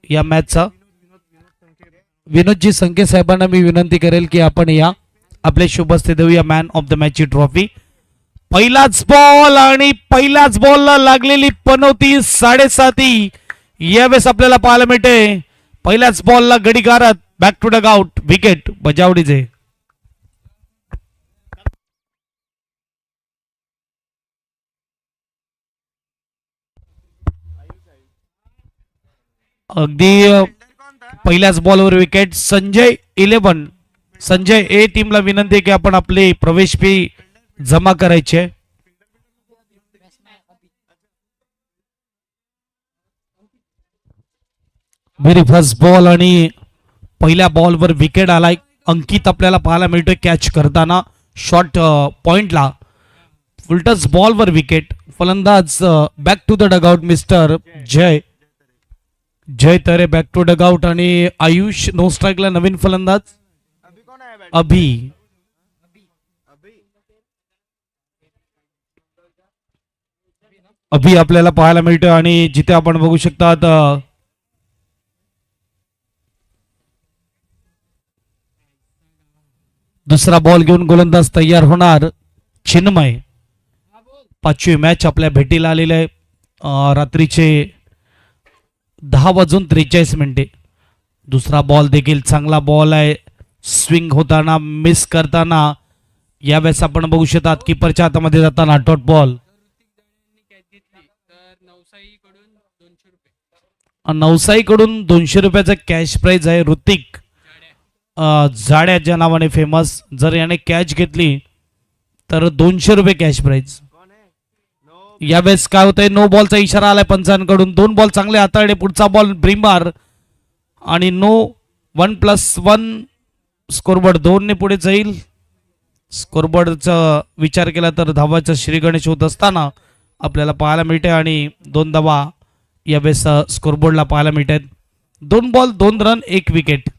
या मॅचचा. विनोदजी संके साहेबांना मी विनंती करेल की आपण या आपले शुभ हस्ते देऊया मॅन ऑफ द मॅचची ट्रॉफी. पहिलाच बॉल आणि पहिल्याच बॉलला लागलेली पनौती 7.5 यावेळेस आपल्याला पाहायला मिळते. पहिल्याच बॉलला गडीगारात back to dugout, wicket बजावडीचे. अगदी पहिल्याच बॉलवर विकेट. संजय 11 संजय ए टीमला विनंती आहे की आपण आपले प्रवेश फी जमा करायचे. व्हेरी फर्स्ट बॉल आणि पहिल्या बॉलवर विकेट आलाय. अंकित आपल्याला पाहायला मिळतोय कॅच करताना शॉर्ट पॉइंटला. उलटच बॉलवर विकेट. फलंदाज back to the dugout mister Jay Jay Tare back to dugout आणि आयुष नो स्ट्राईकला नवीन फलंदाज अभि. अभि आपल्याला पाहायला मिळतोय आणि जिथे आपण बघू शकतात दुसरा बॉल घेऊन गोलंदाज तयार होणार चिन्मय. 5वी मॅच आपल्या भेटीला आलेले आहे. रात्रीचे 10:43 दुसरा बॉल देखील चांगला बॉल आहे. स्विंग होताना मिस करताना यावेळेस आपण बघू शकतात कीपरच्या हातामध्ये जाताना डॉट बॉल. नवसाईकडून 200 रुपयाचा कॅश प्राइज आहे. ऋतिक जाड्याच्या नावाने फेमस. जर याने कॅच घेतली तर 200 रुपये कॅश प्राइज. यावेळेस काय होतंय, नो बॉलचा इशारा आलाय पंचांकडून. 2 बॉल चांगले हाताळले. पुढचा बॉल ब्रिमबार आणि नो. 1+1 स्कोरबोर्ड 2 ने पुढे जाईल. स्कोरबोर्डचा विचार केला तर धावाचा श्री गणेश होत असताना आपल्याला पाहायला मिळते आणि 2 धावा यावेळेस स्कोरबोर्डला पाहायला मिळत आहेत. 2 बॉल 2 रन 1 विकेट.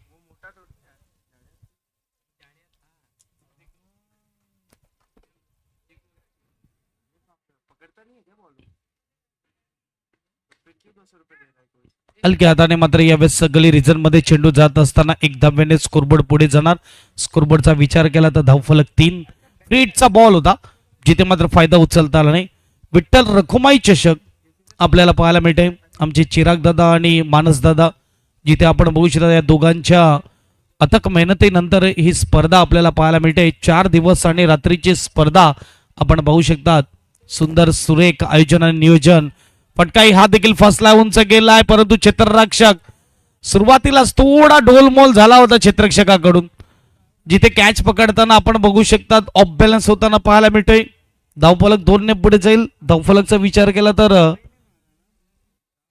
हलक्या हाताने मात्र यावेळेस गली रिझन मध्ये चेंडू जात असताना 1 धाव्याने स्कोरबोर्ड पुढे जाणार. स्कोरबोर्डचा विचार केला तर धावफलक 3. फ्रीटचा बॉल होता जिथे मात्र फायदा उचलता आला नाही. विठ्ठल रखुमाई चषक आपल्याला पाहायला मिळते. आमचे चिराग दादा आणि मानस दादा जिथे आपण बघू शकता या दोघांच्या अथक मेहनतीनंतर ही स्पर्धा आपल्याला पाहायला मिळते. 4 दिवस आणि रात्रीची स्पर्धा आपण बघू शकतात. सुंदर सुरेख आयोजन आणि नियोजन. फटकाई हा देखील फसला, उंच गेलाय, परंतु क्षेत्ररक्षक सुरुवातीलाच थोडा ढोलमोल झाला होता क्षेत्ररक्षकाकडून. जिथे कॅच पकडताना आपण बघू शकतात ऑफ बॅलन्स होताना पाहायला मिळतोय. धावफलक 2 ने पुढे जाईल. धावफलकचा विचार केला तर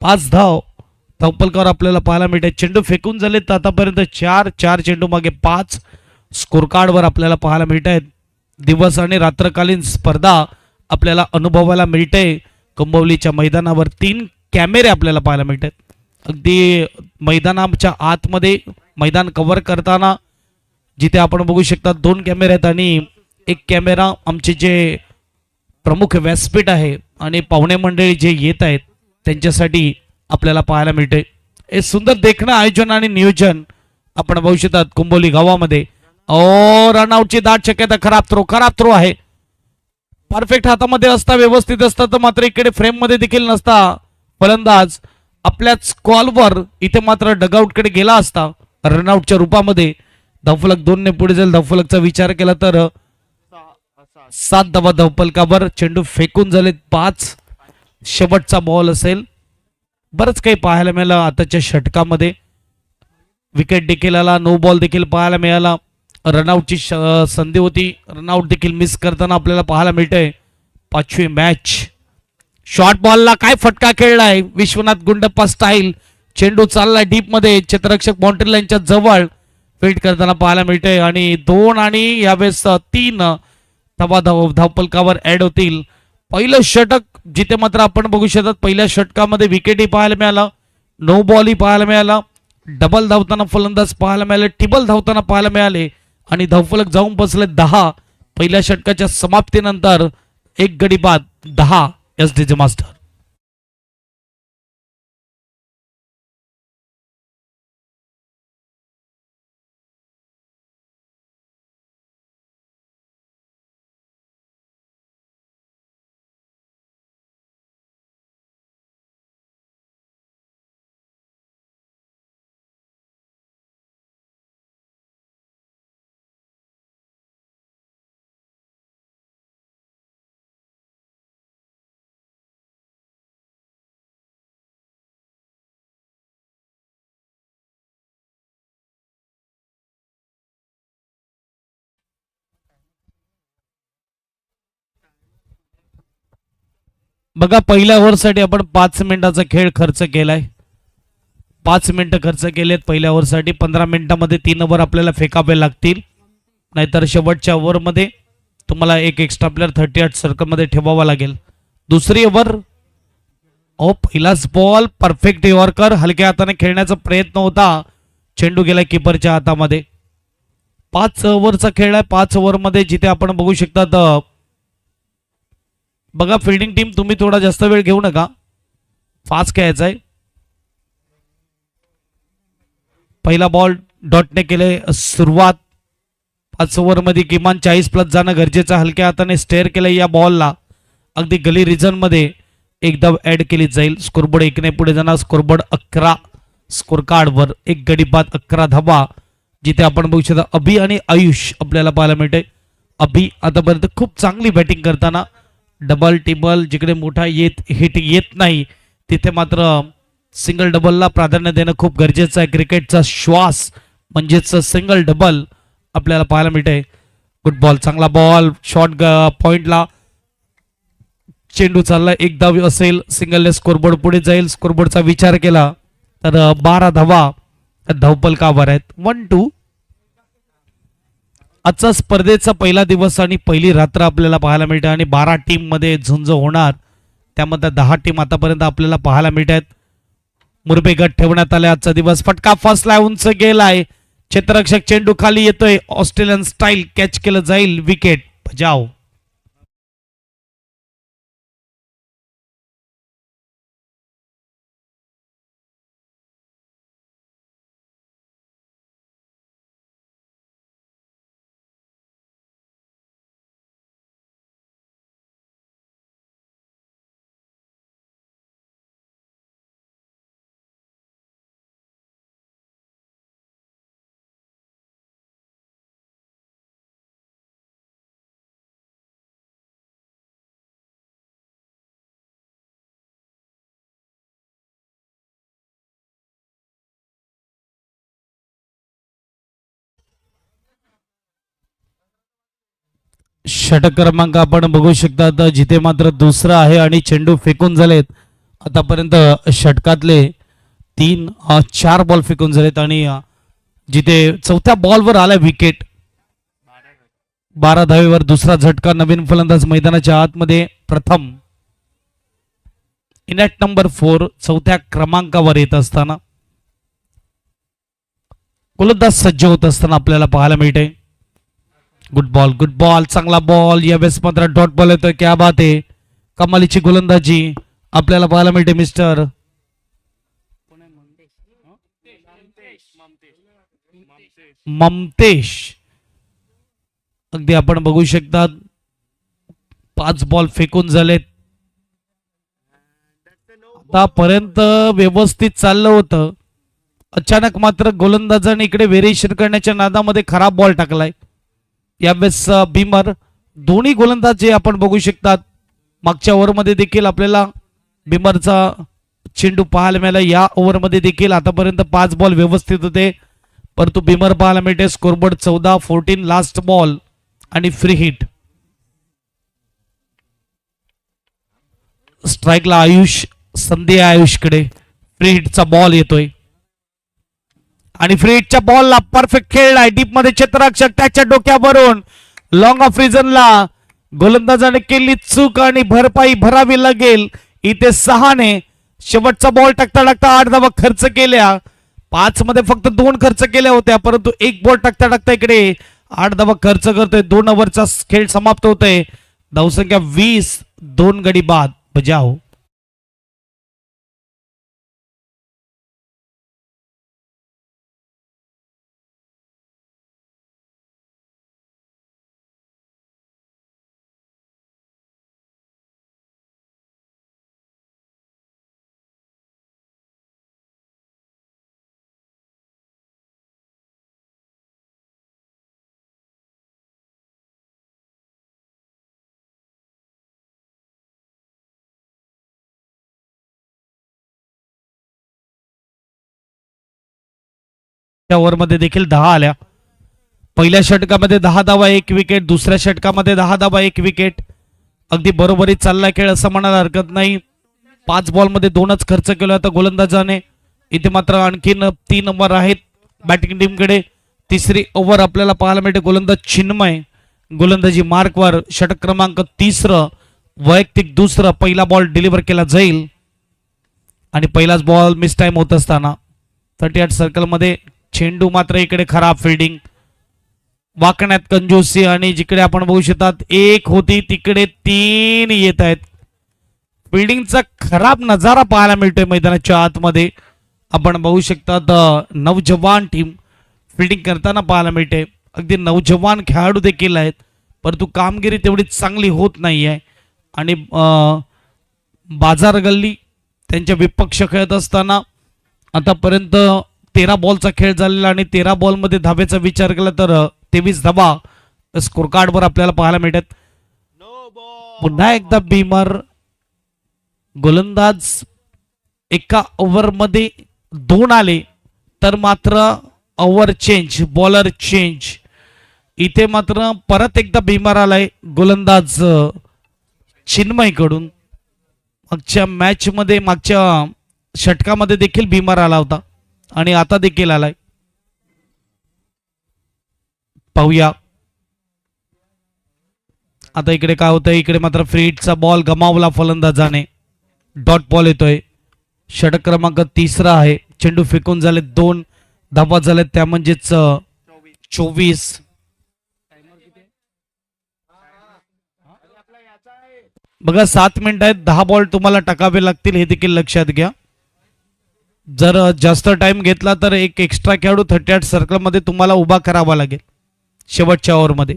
5 धाव धावफलकावर आपल्याला पाहायला मिळते. चेंडू फेकून झालेत आतापर्यंत 4 चेंडू मागे 5 स्कोर कार्डवर आपल्याला पाहायला मिळत आहेत. दिवस आणि रात्रकालीन स्पर्धा आपल्याला अनुभवायला मिळते. कंबवलीच्या मैदानावर 3 कॅमेरे आपल्याला पाहायला मिळतात. अगदी मैदानाच्या आतमध्ये मैदान कव्हर करताना जिथे आपण बघू शकता 2 कॅमेरे आहेत आणि 1 कॅमेरा आमचे जे प्रमुख व्यासपीठ आहे आणि पाहुणे मंडळी जे येत आहेत त्यांच्यासाठी आपल्याला पाहायला मिळते. हे सुंदर देखणं आयोजन आणि नियोजन आपण बघू शकतात कुंभोली गावामध्ये. रनआउटची दाट शक्यता. खराब थ्रो आहे. परफेक्ट हातामध्ये असता, व्यवस्थित असता तर मात्र इकडे फ्रेम मध्ये देखील नसता. फलंदाज आपल्याच कॉलवर इथे मात्र डगआउटकडे गेला असता रनआउटच्या रूपामध्ये. धावफलक 2 ने पुढे जाईल. धावफलकचा विचार केला तर 7 धावा धावफलकावर. चेंडू फेकून झाले 5. शेवटचा बॉल असेल. बरंच काही पाहायला मिळालं आताच्या षटकामध्ये. विकेट देखील आला. नो बॉल देखील पाहायला मिळाला. रनआउटची संधी होती. रनआउट देखील मिस करताना आपल्याला पाहायला मिळतंय. 5वी मॅच. शॉर्ट बॉलला काय फटका खेळलाय विश्वनाथ गुंडप्पा स्टाईल. चेंडू चाललाय डीप मध्ये. क्षेत्ररक्षक बाउंड्री लाईनच्या जवळ फील्ड करताना पाहायला मिळतंय आणि 2 आणि यावेळेस 3 धावा धावफलकावर ऍड होतील. पहिलं षटक जिथे मात्र आपण बघू शकतात पहिल्या षटकामध्ये विकेटही पाहायला मिळाला. नो बॉलही पाहायला मिळाला. डबल धावताना फलंदाज पाहायला मिळाले. टिबल धावताना पाहायला मिळाले आणि धावफलक जाऊन बसले 10. पहिल्या षटकाच्या समाप्तीनंतर 1 गडी बाद 10 एसडीजे मास्टर. बघा पहिल्या ओव्हरसाठी आपण 5 मिनिटाचा खेळ खर्च केलाय. 5 मिनिटं खर्च केलेत पहिल्या ओव्हरसाठी. 15 मिनिटांमध्ये 3 ओव्हर आपल्याला फेकावे लागतील, नाहीतर शेवटच्या ओव्हरमध्ये तुम्हाला एक एक्स्ट्रा प्लेअर 38 सर्कलमध्ये ठेवावा लागेल. दुसरी ओव्हर. पहिलाच बॉल परफेक्ट यॉर्कर. हलक्या हाताने खेळण्याचा प्रयत्न होता, चेंडू गेला कीपरच्या हातामध्ये. 5 ओव्हरचा खेळ आहे. 5 ओव्हरमध्ये जिथे आपण बघू शकता, बघा फिल्डिंग टीम तुम्ही थोडा जास्त वेळ घेऊ नका, फास्ट खेळायचा आहे. पहिला बॉल डॉटने केले सुरुवात. 5 ओव्हरमध्ये किमान 40+ जाणं गरजेचं. हलक्या हाताने स्टेअर केलं या बॉलला, अगदी गली रिजनमध्ये एकदा ऍड केली जाईल. स्कोरबोर्ड 1ने पुढे जाणार. स्कोरबोर्ड 11 स्कोर कार्डवर 1 गडी बाद 11 धावा. जिथे आपण बघू शकता अभि आणि आयुष आपल्याला पाहायला मिळते. अभि आतापर्यंत खूप चांगली बॅटिंग करताना, डबल टेबल जिकडे मोठा हिट येत नाही तिथे मात्र सिंगल डबलला प्राधान्य देणं खूप गरजेचं आहे. क्रिकेटचा श्वास म्हणजेच सिंगल डबल आपल्याला पाहायला मिळते. गुड बॉल, चांगला बॉल, शॉर्ट पॉइंटला चेंडू चालला. 1 धाव असेल, सिंगलने स्कोरबोर्ड पुढे जाईल. स्कोरबोर्डचा विचार केला तर 12 धावा धावपलकावर आहेत. 1-2. आजचा स्पर्धेचा पहिला दिवस आणि पहिली रात्र आपल्याला पाहायला मिळते आणि 12 टीम मध्ये झुंज होणार. त्यामध्ये 10 टीम आतापर्यंत आपल्याला पाहायला मिळतात. मुरबे गट ठेवण्यात आले. आजचा दिवस फटका फसलाय, उंच गेलाय. क्षेत्ररक्षक चेंडू खाली येतोय. ऑस्ट्रेलियन स्टाईल कॅच केलं जाईल. विकेट बजाव. षटक क्रमांक आपण बघू शकता, जिथे मात्र दुसरा आहे आणि चेंडू फेकून झालेत. आतापर्यंत षटकातले 4 बॉल फेकून झालेत आणि जिथे 4थ्या बॉलवर आला विकेट. 12 धावेवर दुसरा झटका. नवीन फलंदाज मैदानाच्या आतमध्ये प्रथम. इन ॲट नंबर 4 4थ्या क्रमांकावर येत असताना गोलंदाज सज्ज होत असताना आपल्याला पाहायला मिळते. गुड बॉल, चांगला बॉल. यावेळेस मात्र डॉट बॉल येतोय. क्या बात आहे, कमालीची गोलंदाजी आपल्याला पाहायला मिळते. मिस्टर ममतेश. अगदी आपण बघू शकता 5 बॉल फेकून झालेत. आतापर्यंत व्यवस्थित चाललं होतं. अचानक मात्र गोलंदाजाने इकडे व्हेरिएशन करण्याच्या नादामध्ये खराब बॉल टाकलाय. यावेळेस भीमर. दोन्ही गोलंदाज जे आपण बघू शकतात, मागच्या ओव्हरमध्ये देखील आपल्याला भीमरचा चेंडू पाहायला मिळाला. या ओव्हरमध्ये देखील आतापर्यंत 5 बॉल व्यवस्थित होते, परंतु भीमर पाहायला मिळते. स्कोरबोर्ड 14-14 लास्ट बॉल आणि फ्री हिट. स्ट्राईकला आयुष. संधी आयुषकडे. फ्री हिटचा बॉल येतोय आणि फ्री हिटच्या बॉलला परफेक्ट खेळलाय. डीप मध्ये क्षेत्ररक्षक त्याच्या डोक्यावरून लॉंग ऑफ रिजनला गोलंदाजाने केली चूक आणि भरपाई भरावी लागेल. इथे 6ने शेवटचा बॉल टाकता टाकता 8 धावा खर्च केल्या. 5 मध्ये फक्त 2 खर्च केल्या होत्या, परंतु 1 बॉल टाकता टाकता इकडे 8 धावा खर्च करतोय. 2 ओव्हरचा खेळ समाप्त होतोय. धावसंख्या 20. 2 गडी बाद बजाव. ओव्हरमध्ये देखील 10 आल्या. पहिल्या षटकामध्ये 10 धावा 1 विकेट. दुसऱ्या षटकामध्ये 10 धावा 1 विकेट. अगदी बरोबरीत चाललाय खेळ असं म्हणायला हरकत नाही. 5 बॉलमध्ये 2च खर्च केला होता गोलंदाजाने. इथे मात्र आणखीन 3 नंबर आहेत बॅटिंग टीमकडे. तिसरी ओव्हर आपल्याला पाहायला मिळते. गोलंदाज चिन्मय गोलंदाजी मार्कवर. षटक क्रमांक 30, वैयक्तिक दुसरं. पहिला बॉल डिलिव्हर केला जाईल आणि पहिलाच बॉल मिस टाइम होत असताना 38 सर्कलमध्ये चेंडू मात्र इकडे खराब फिल्डिंग. वाकण्यात कंजूसी आणि जिकडे आपण बघू शकतात 1 होती तिकडे 3 येत आहेत. फिल्डिंगचा खराब नजारा पाहायला मिळतोय मैदानाच्या आतमध्ये. आपण बघू शकतात नवजवान टीम फिल्डिंग करताना पाहायला मिळते. अगदी नवजवान खेळाडू देखील आहेत परंतु कामगिरी तेवढी चांगली होत नाही आहे. आणि बाजार गल्ली त्यांच्या विपक्ष खेळत असताना आतापर्यंत 13 बॉलचा खेळ झालेला आणि 13 बॉलमध्ये धाब्याचा विचार केला तर 23 धाबा स्कोर कार्डवर आपल्याला पाहायला मिळतात. पुन्हा एकदा बीमर. गोलंदाज एका ओव्हरमध्ये 2 आले तर मात्र ओव्हर चेंज, बॉलर चेंज. इथे मात्र परत एकदा बीमार आलाय गोलंदाज चिन्मयकडून. मागच्या मॅचमध्ये मागच्या षटकामध्ये देखील बीमार आला होता आणि आता देखील आलाय. पाहूया आता इकडे काय होतंय. इकडे मात्र फ्री हिटचा बॉल गमावला फलंदाजाने. डॉट बॉल येतोय. षटक क्रमांक 3 आहे. चेंडू फेकून झाले 2 धाबा झाले त्या म्हणजेच 24. बघा 7 मिनिट आहेत. 10 बॉल तुम्हाला टाकावे लागतील हे देखील लक्षात घ्या. जर जास्त टाइम घेतला तर एक एक्स्ट्रा खेळाडू 38 सर्कलमध्ये तुम्हाला उभा करावा लागेल शेवटच्या ओव्हरमध्ये.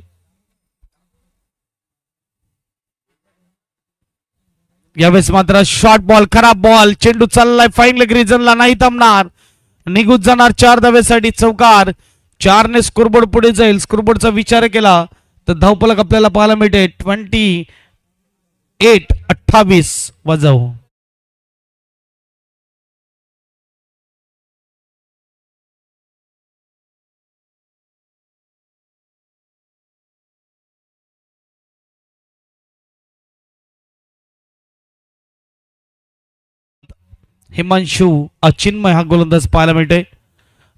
यावेळेस मात्र शॉर्ट बॉल, खराब बॉल. चेंडू चाललाय फाईन लेग रिजनला, नाही थांबणार, निघून जाणार 4 धाब्यासाठी चौकार. 4 ने स्कोरबोर्ड पुढे जाईल. स्कोरबोर्डचा विचार केला तर धावफलक आपल्याला पाहायला मिळते 28 वाजव. हिमांशू अचिन्मय हा गोलंदाज पाहायला मिळतोय.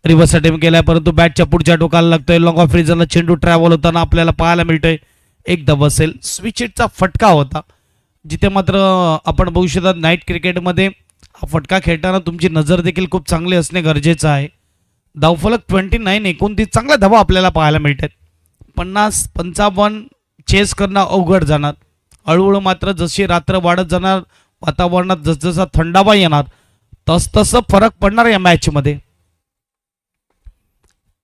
रिव्हर्स अटेम्प्ट केलाय परंतु बॅटच्या पुढच्या टोकाला लागतोय. लॉंग ऑफ रिजनला चेंडू ट्रॅव्हल होताना आपल्याला पाहायला मिळतोय. एक धाव असेल. स्विच हिटचा फटका होता जिथे मात्र आपण बघू शकता नाईट क्रिकेटमध्ये हा फटका खेळताना तुमची नजर देखील खूप चांगली असणे गरजेचं आहे. धावफलक 29-29. चांगल्या धावा आपल्याला पाहायला मिळतात. 50-55 चेस करणं अवघड जाणार. हळूहळू मात्र जशी रात्र वाढत जाणार वातावरणात जसजसा थंडावा येणार तसतसं फरक पडणार या मॅचमध्ये.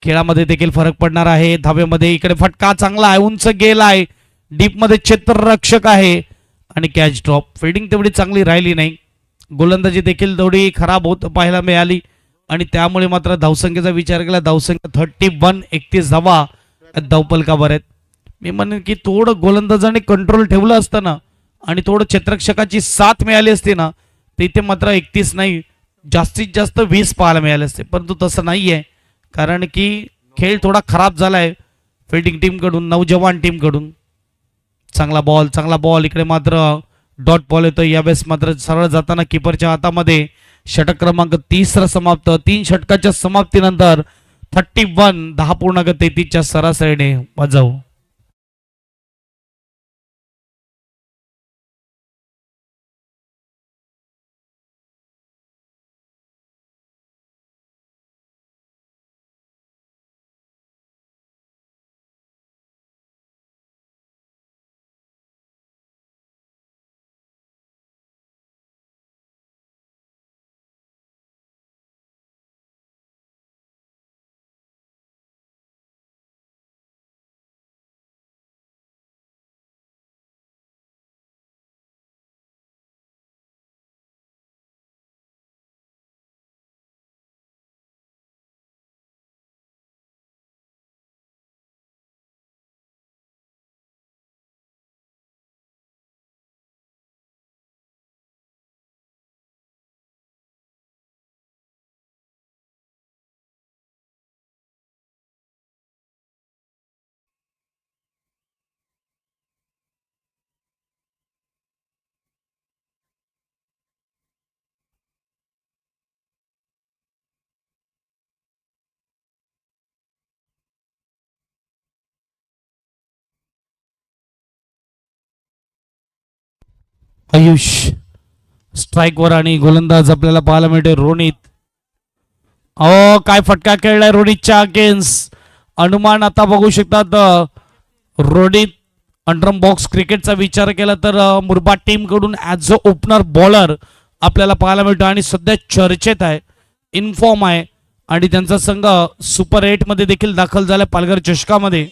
खेळामध्ये देखील फरक पडणार आहे. धाब्यामध्ये इकडे फटका चांगला आहे, उंच गेला आहे, डीपमध्ये क्षेत्ररक्षक आहे आणि कॅच ड्रॉप. फिल्डिंग तेवढी चांगली राहिली नाही. गोलंदाजी देखील तेवढी खराब होत पाहायला मिळाली आणि त्यामुळे मात्र धावसंख्येचा विचार केला. धावसंख्या 31, 31 धावा धावपलकावर आहेत. मी म्हणेन की थोडं गोलंदाजाने कंट्रोल ठेवलं असतं ना आणि थोडं क्षेत्ररक्षकाची साथ मिळाली असते ना तर इथे मात्र 31 नाही जास्तीत जास्त 20 पाहायला मिळाले असते. परंतु तसं नाही आहे कारण की खेळ थोडा खराब झालाय फिल्डिंग टीमकडून, नवजवान टीमकडून. चांगला बॉल इकडे मात्र डॉट बॉल येतो. यावेळेस मात्र सरळ जाताना किपरच्या हातामध्ये. षटक क्रमांक 30 समाप्त. 3 षटकाच्या समाप्तीनंतर 31, 10.33च्या सरासरीने वाजव. आयुष स्ट्राईकवर आणि गोलंदाज आपल्याला पाहायला मिळते रोनित. काय फटका खेळलाय रोनितच्या अगेन्स्ट. अनुमान आता बघू शकतात रोनित अंडरम बॉक्स क्रिकेटचा विचार केला तर मुरबाड टीम कडून ॲज अ ओपनर बॉलर आपल्याला पाहायला मिळतो आणि सध्या चर्चेत आहे, इनफॉर्म आहे आणि त्यांचा संघ सुपर 8 मध्ये देखील दाखल झालाय पालघर चषकामध्ये.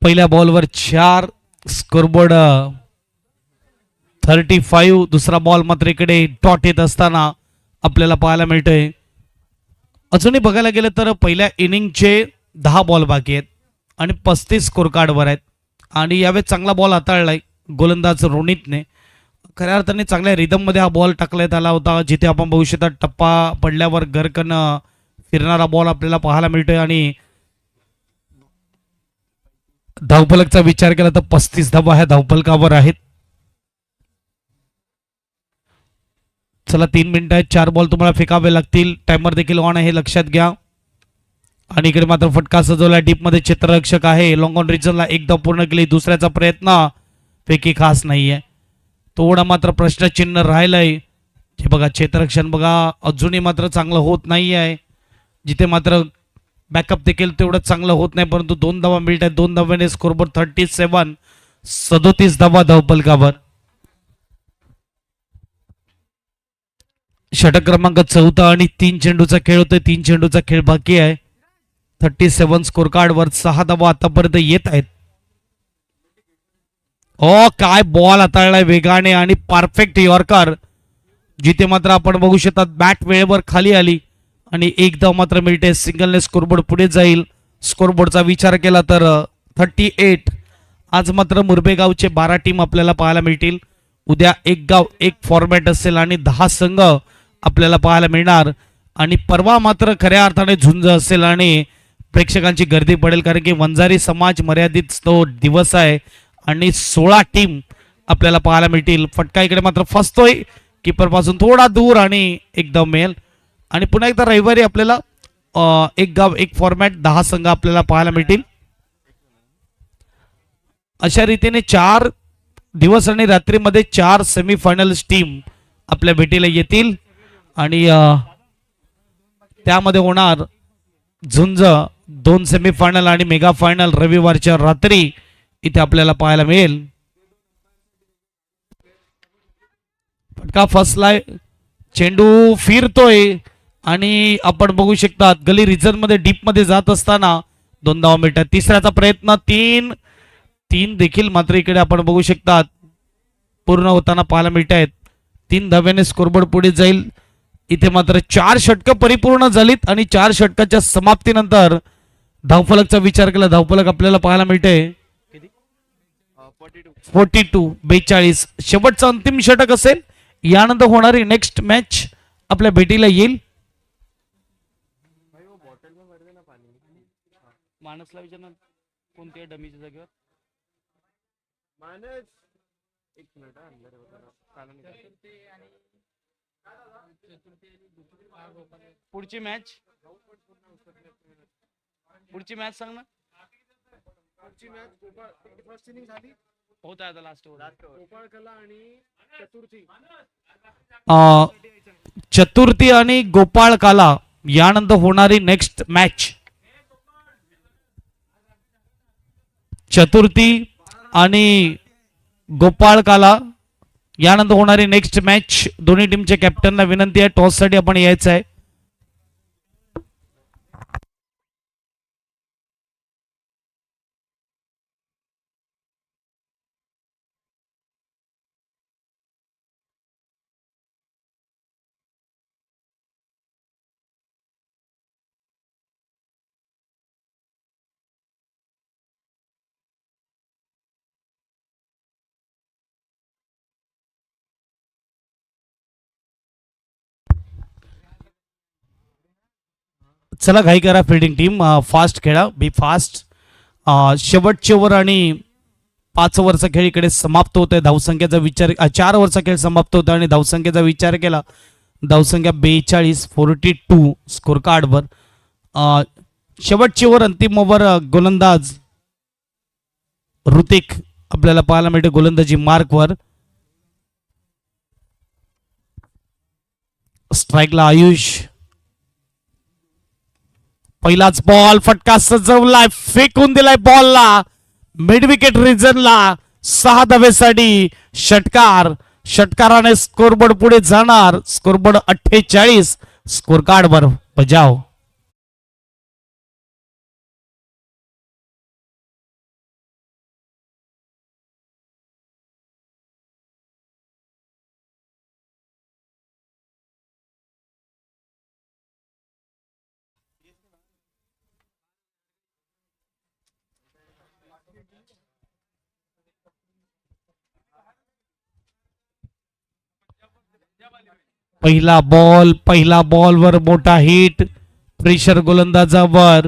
पहिल्या बॉलवर 4 स्कोरबोर्ड 35. दुसरा बॉल मात्र इकडे डॉट येत असताना आपल्याला पाहायला मिळतंय. अजूनही बघायला गेलं तर पहिल्या इनिंगचे 10 बॉल बाकी आहेत आणि 35 स्कोर कार्डवर आहेत आणि यावेळेस चांगला बॉल हाताळलाय गोलंदाज रोनितने. खऱ्या अर्थाने चांगल्या रिदममध्ये हा बॉल टाकण्यात आला होता, जिथे आपण बघू शकता टप्पा पडल्यावर गरकन फिरणारा बॉल आपल्याला पाहायला मिळतोय आणि धावफलकचा विचार केला तर 35 धावा ह्या धावफलकावर आहेत. चला 3 मिनिटं आहेत, 4 बॉल तुम्हाला फेकावे लागतील. टायमर देखील ऑन आहे हे लक्षात घ्या. आणि इकडे मात्र फटका सजवला डीप मध्ये क्षेत्ररक्षक आहे. लॉंग ऑन रिजनला एकदा पूर्ण केली, दुसऱ्याचा प्रयत्न पैकी खास नाहीये. थोडा मात्र प्रश्नचिन्ह राहिलंय. हे बघा क्षेत्ररक्षण बघा अजूनही मात्र चांगलं होत नाही आहे, जिथे मात्र बॅकअप देखील तेवढं चांगलं होत नाही. परंतु 2 धावा मिळत आहेत. 2 धाव्याने स्कोरबोर्ड 37, 37 धावा धावफलकावर. षटक क्रमांक 14 आणि 3 चेंडूचा खेळ होतोय. 3 चेंडूचा खेळ बाकी आहे. 37 स्कोर कार्डवर 6 धावा आतापर्यंत येत आहेत. काय बॉल हाताळलाय वेगाने आणि परफेक्ट यॉर्कर, जिथे मात्र आपण बघू शकता बॅट वेळेवर खाली आली आणि एक धाव मात्र मिळते. सिंगलने स्कोरबोर्ड पुढे जाईल. स्कोरबोर्डचा विचार केला तर 38. आज मात्र मुरबेगावचे 12 टीम आपल्याला पाहायला मिळतील. उद्या एक गाव एक फॉर्मॅट असेल आणि 10 संघ आपल्याला पाहायला मिळणार. आणि परवा मात्र खऱ्या अर्थाने झुंज असेल आणि प्रेक्षकांची गर्दी पडेल, कारण की वंजारी समाज मर्यादित तो दिवस आहे आणि 16 टीम आपल्याला पाहायला मिळतील. फटका इकडे मात्र फसतोय कीपर पासून थोडा दूर आणि एकदम मेल. आणि पुन्हा एकदा रविवारी आपल्याला एक गाव एक फॉर्मॅट 10 संघ आपल्याला पाहायला मिळतील. अशा रीतीने 4 दिवस आणि रात्रीमध्ये 4 सेमीफायनल्स टीम आपल्या भेटीला येतील आणि त्यामध्ये होणार झुंज 2 सेमीफायनल आणि मेगा फायनल रविवारच्या रात्री इथे आपल्याला पाहायला मिळेल. फटका फसलाय, चेंडू फिरतोय आणि आपण बघू शकता गली रिजन मध्ये डीप मध्ये जात असताना 2 धावा मिळतात. तिसऱ्याचा प्रयत्न 3 देखील मात्र इकडे आपण बघू शकता पूर्ण होताना पाहायला मिळत आहेत. 3 धाव्याने स्कोरबोर्ड पुढे जाईल. इथे मात्र 4 षटकं परिपूर्ण झालीत आणि 4 षटकाच्या समाप्तीनंतर धावफलकचा विचार केला. धावफलक आपल्याला पाहायला मिळते 42. शेवटचं अंतिम षटक असेल. यानंतर होणारी नेक्स्ट मॅच आपल्या भेटीला येईल. मानसला विचारणार कोणत्या डमीच्या जागेवर मानस. एक मिनिट पुढची मॅच सांग ना. पुढची मॅच फर्स्ट इनिंग झाली होत आहे लास्ट गोपाळकला आणि चतुर्थी आणि गोपाळकाला यानंतर होणारी नेक्स्ट मॅच. चतुर्थी आणि गोपाळकाला यानंतर होणारी नेक्स्ट मॅच. दोन्ही टीमच्या कॅप्टनला विनंती आहे टॉस साठी आपण यायचं आहे. चला घाई करा फिल्डिंग टीम, फास्ट खेळा, बी फास्ट. शेवटचे ओव्हर आणि 5 ओव्हरचा खेळ इकडे समाप्त होत आहे. धावसंख्येचा विचार 4 ओव्हरचा खेळ समाप्त होता आणि धावसंख्येचा विचार केला धावसंख्या 42-42 स्कोर कार्डवर. शेवटची ओव्हर अंतिम ओव्हर गोलंदाज ऋतिक आपल्याला पाहायला मिळते गोलंदाजी मार्कवर. स्ट्राईकला आयुष. पहिलाच बॉल फटका सजवलाय फेकून दिलाय बॉलला मिड विकेट रिजनला 6 धावेसाठी षटकार. षटकाराने स्कोरबोर्ड पुढे जाणार. स्कोरबोर्ड 48 स्कोर कार्डवर बजाव. पहिला बॉलवर मोठा हिट प्रेशर गोलंदाजावर.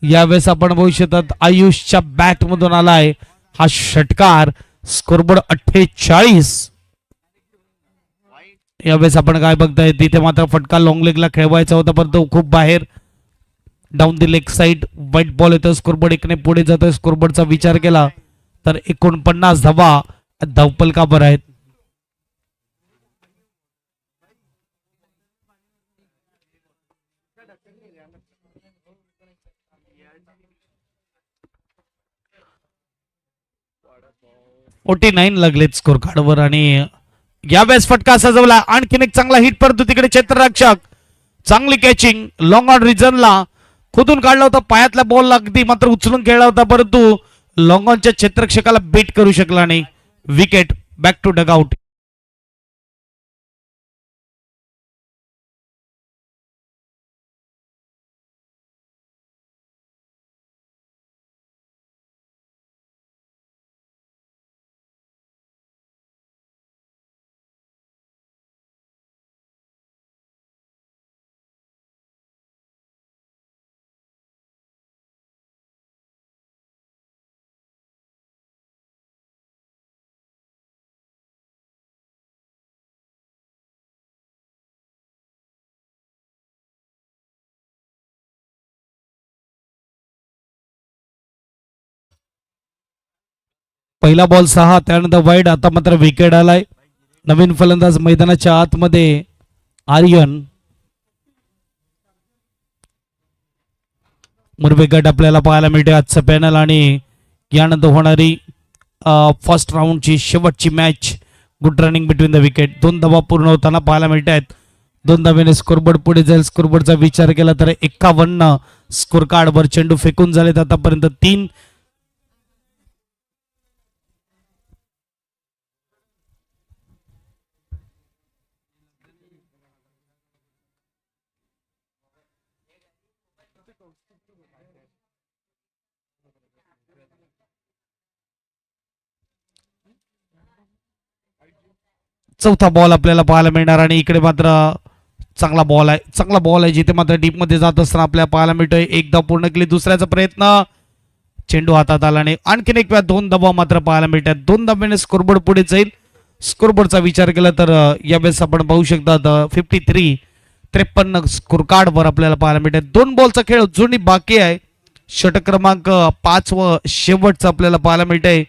यावेळेस आपण बघू शकतात आयुषच्या बॅट मधून आलाय हा षटकार. स्कोरबोर्ड 48. यावेळेस आपण काय बघताय तिथे मात्र फटका लॉंग लेगला खेळवायचा होता पण तो खूप बाहेर down the leg side white ball येतो. स्कोरबोर्ड 1 ने पुढे जातोय. स्कोरबोर्डचा विचार केला तर 49 धावा धावपलकावर आहेत. फोर्टी 49 लागलेत स्कोर कार्डवर आणि यावेळेस फटका सजवला. आणखीन एक चांगला हिट परंतु तिकडे क्षेत्ररक्षक चांगली कॅचिंग लॉंग ऑन रिजनला खोदून काढला होता. पायातल्या बॉल अगदी मात्र उचलून खेळला होता परंतु लॉंग ऑनच्या क्षेत्ररक्षकाला बीट करू शकला नाही. Wicket back to dugout. पहिला बॉल 6 त्यानंतर वाईड. आता मात्र विकेट आलाय. नवीन फलंदाज मैदानाच्या आतमध्ये आर्यन. मुरबे गट आपल्याला पाहायला मिळते आजचं पॅनल आणि यानंतर होणारी फर्स्ट राऊंडची शेवटची match. Good running between the wicket. 2 धावा पूर्ण होताना पाहायला मिळत आहेत. 2 धावेने स्कोरबोर्ड पुढे जाईल. स्कोरबोर्डचा विचार केला तर 51 स्कोर कार्डवर चेंडू फेकून झालेत आतापर्यंत 3. चौथा बॉल आपल्याला पाहायला मिळणार आणि इकडे मात्र चांगला बॉल आहे जिथे मात्र डीप मध्ये जात असताना आपल्याला पाहायला मिळतोय. 1 धाव पूर्ण केली. दुसऱ्याचा प्रयत्न चेंडू हातात आला नाही. आणखीन एक वेळा 2 धावा मात्र पाहायला मिळतात. 2 धाव्याने स्कोरबोर्ड पुढे जाईल. स्कोरबोर्डचा विचार केला तर यावेळेस आपण पाहू शकता 53 स्कोर कार्डवर आपल्याला पाहायला मिळतात. 2 बॉलचा खेळ अजूनही बाकी आहे. षटक क्रमांक 5 व शेवटचा आपल्याला पाहायला मिळतंय.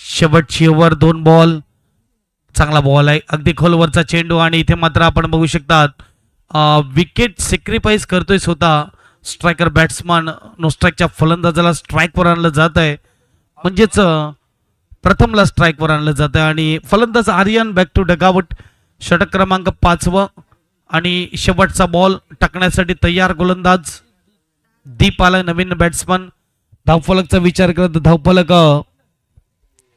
शेवटची ओव्हर 2 बॉल. चांगला बॉल आहे अगदी खोलवरचा चेंडू आणि इथे मात्र आपण बघू शकतात विकेट सॅक्रिफाईस करतोय स्वतः स्ट्रायकर बॅट्समन. नो स्ट्राईकच्या फलंदाजाला स्ट्राईकवर आणलं जात आहे म्हणजेच प्रथमला स्ट्राईकवर आणलं जात आहे आणि फलंदाज आर्यन बॅक टू डगआउट. षटक क्रमांक 5 आणि शेवटचा बॉल टाकण्यासाठी तयार गोलंदाज दीप आलाय नवीन बॅट्समन. धावफलकचा विचार करत धावफलक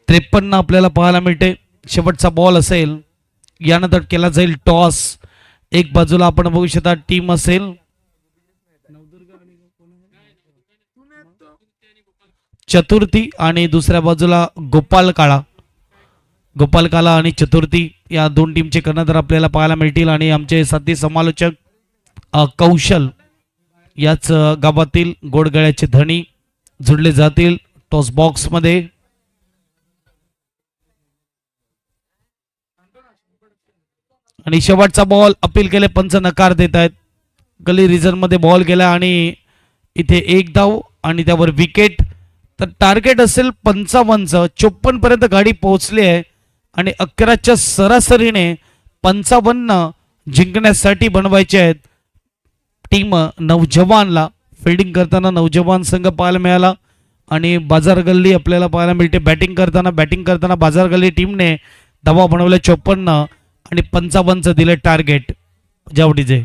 53 आपल्याला पाहायला मिळते. शेवटचा बॉल असेल. यानंतर केला जाईल टॉस. एक बाजूला आपण बघू शकता टीम असेल चतुर्थी आणि दुसऱ्या बाजूला गोपाल काळा. गोपालकाला आणि चतुर्थी या दोन टीमचे कर्णधार आपल्याला पाहायला मिळतील आणि आमचे साथी समालोचक कौशल याच गावातील गोडगळ्याचे धनी जुडले जातील टॉस बॉक्स मध्ये. आणि शेवटचा बॉल अपील केले, पंच नकार देत आहेत. गली रिझन मध्ये बॉल गेला आणि इथे एक धाव आणि त्यावर विकेट. तर टार्गेट असेल 55, 54 पर्यंत गाडी पोहोचली आहे आणि 11च्या सरासरीने 55 जिंकण्यासाठी बनवायचे आहेत. टीम नौजवानला फिल्डिंग करताना नौजवान संघ पाहायला मिळाला आणि बाजार गल्ली आपल्याला पाहायला मिळते बॅटिंग करताना बाजार गल्ली टीमने धावा बनवल्या 54 आणि 55चं दिले टार्गेट जावडीचे.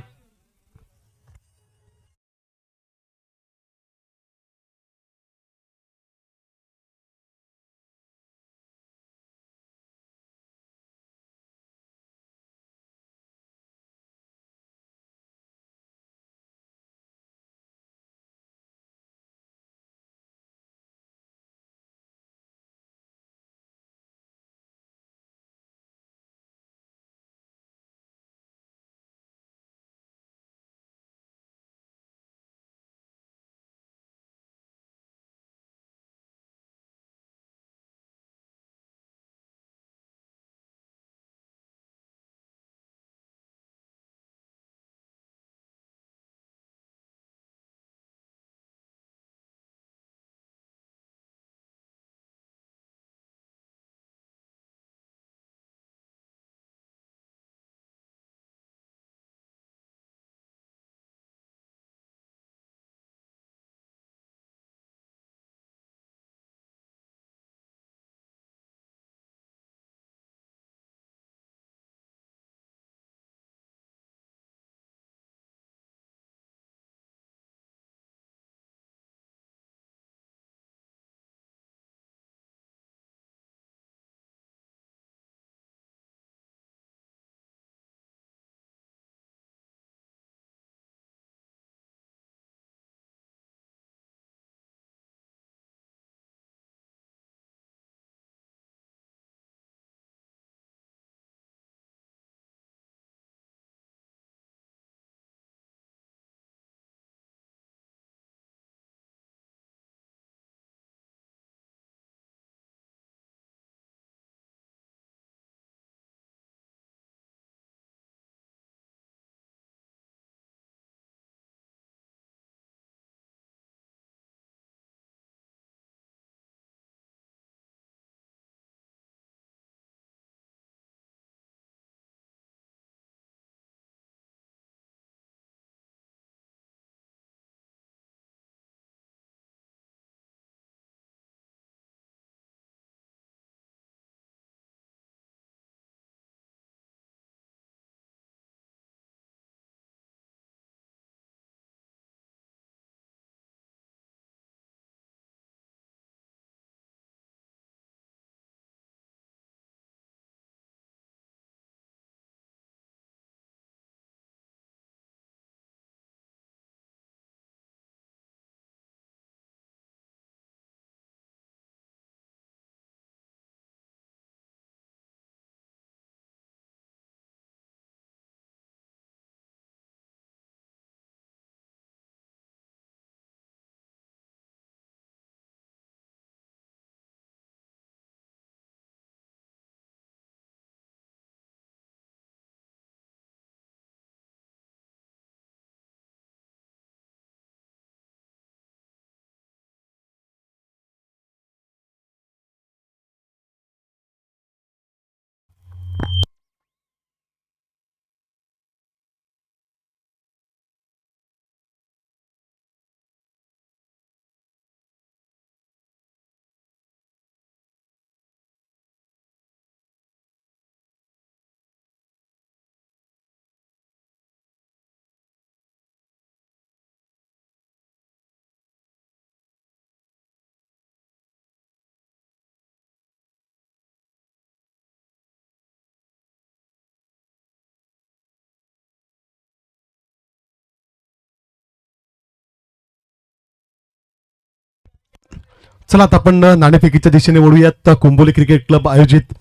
चला आता आपण नाणेफेकीच्या दिशेने वळूयात. कुंभोली क्रिकेट क्लब आयोजित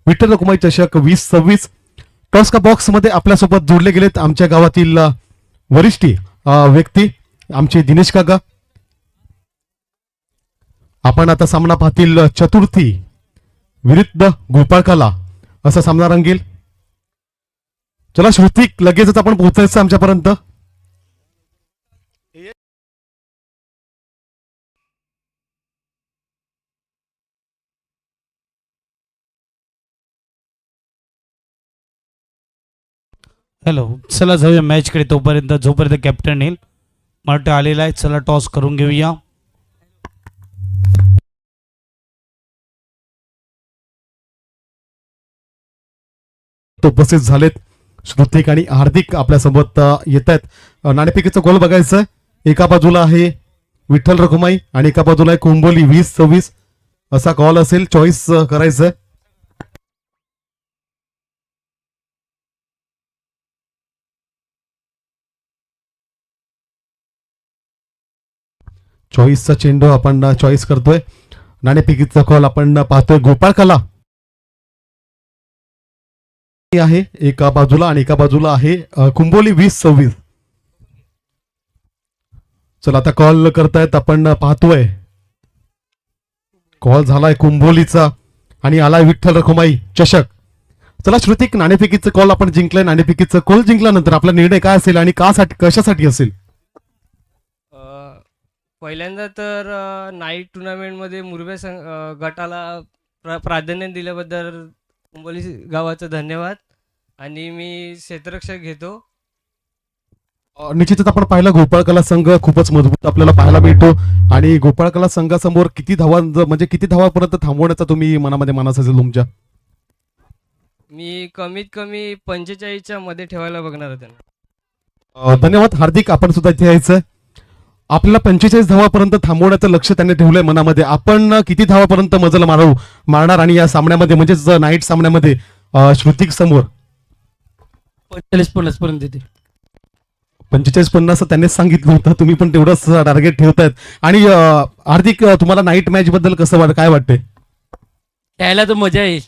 विठ्ठल रखुमाई चषक 2026 टॉस का बॉक्स मध्ये आपल्यासोबत जोडले गेलेत आमच्या गावातील वरिष्ठ व्यक्ती आमचे दिनेश काका. आपण आता सामना पाहतील चतुर्थी विरुद्ध गोपाळकाला असा सामना रंगेल. चला श्रुतिक, लगेचच आपण पोहोचायचं आमच्यापर्यंत. हॅलो, चला जाऊया मॅचकडे. तोपर्यंत जोपर्यंत कॅप्टन येईल मला वाटतं आलेला आहे. चला टॉस करून घेऊया. उपस्थित झालेत श्रुतिक आणि हार्दिक आपल्यासोबत येत आहेत. नाणेफेकीचा गोल बघायचा. एका बाजूला आहे विठ्ठल रखुमाई आणि एका बाजूला आहे कुंभोली 2026 असा कॉल असेल. चॉईस करायचं. चॉईसचा चेंडू आपण चॉईस करतोय. नाणेफेकीचा कॉल आपण पाहतोय. गोपाळकाला आहे एका बाजूला आणि एका बाजूला आहे कुंभोली 2026. चला आता कॉल करतायत, आपण पाहतोय. कॉल झालाय कुंभोलीचा आणि आलाय विठ्ठल रखुमाई चषक. चला श्रुतिक, नाणेफेकीचं कॉल आपण जिंकलंय. नाणेफेकीचं कॉल जिंकल्यानंतर आपला निर्णय काय असेल आणि कशासाठी असेल? पहिल्यांदा तर नाईट टुर्नामेंटमध्ये मुरबे गटाला प्राधान्य दिल्याबद्दल कुंभोली गावाचं धन्यवाद. आणि मी क्षेत्ररक्षक घेतो. निश्चितच आपण पाहिलं गोपाळकाला संघ खूपच मजबूत आपल्याला पाहायला मिळतो आणि गोपाळकाला संघासमोर किती धावापर्यंत थांबवण्याचा तुम्ही मनामध्ये मानस असेल तुमच्या? मी कमीत कमी 45च्या मध्ये ठेवायला बघणार आहे त्यांना. धन्यवाद हार्दिक, आपण सुद्धा इथे यायचं. आपल्याला 45 धावापर्यंत थांबवण्याचं लक्ष त्यांनी ठेवलंय मनामध्ये. आपण किती धावापर्यंत मजल मारणार आणि या सामन्यामध्ये म्हणजेच नाईट सामन्यामध्ये श्रुतिक समोर 45-50 पर्यंत येते. 45-50 त्यांनीच सांगितलं होतं. तुम्ही पण तेवढंच टार्गेट ठेवतायत. आणि हार्दिक, तुम्हाला नाईट मॅच बद्दल कसं काय वाटतंय? यायला तर मजा येईल.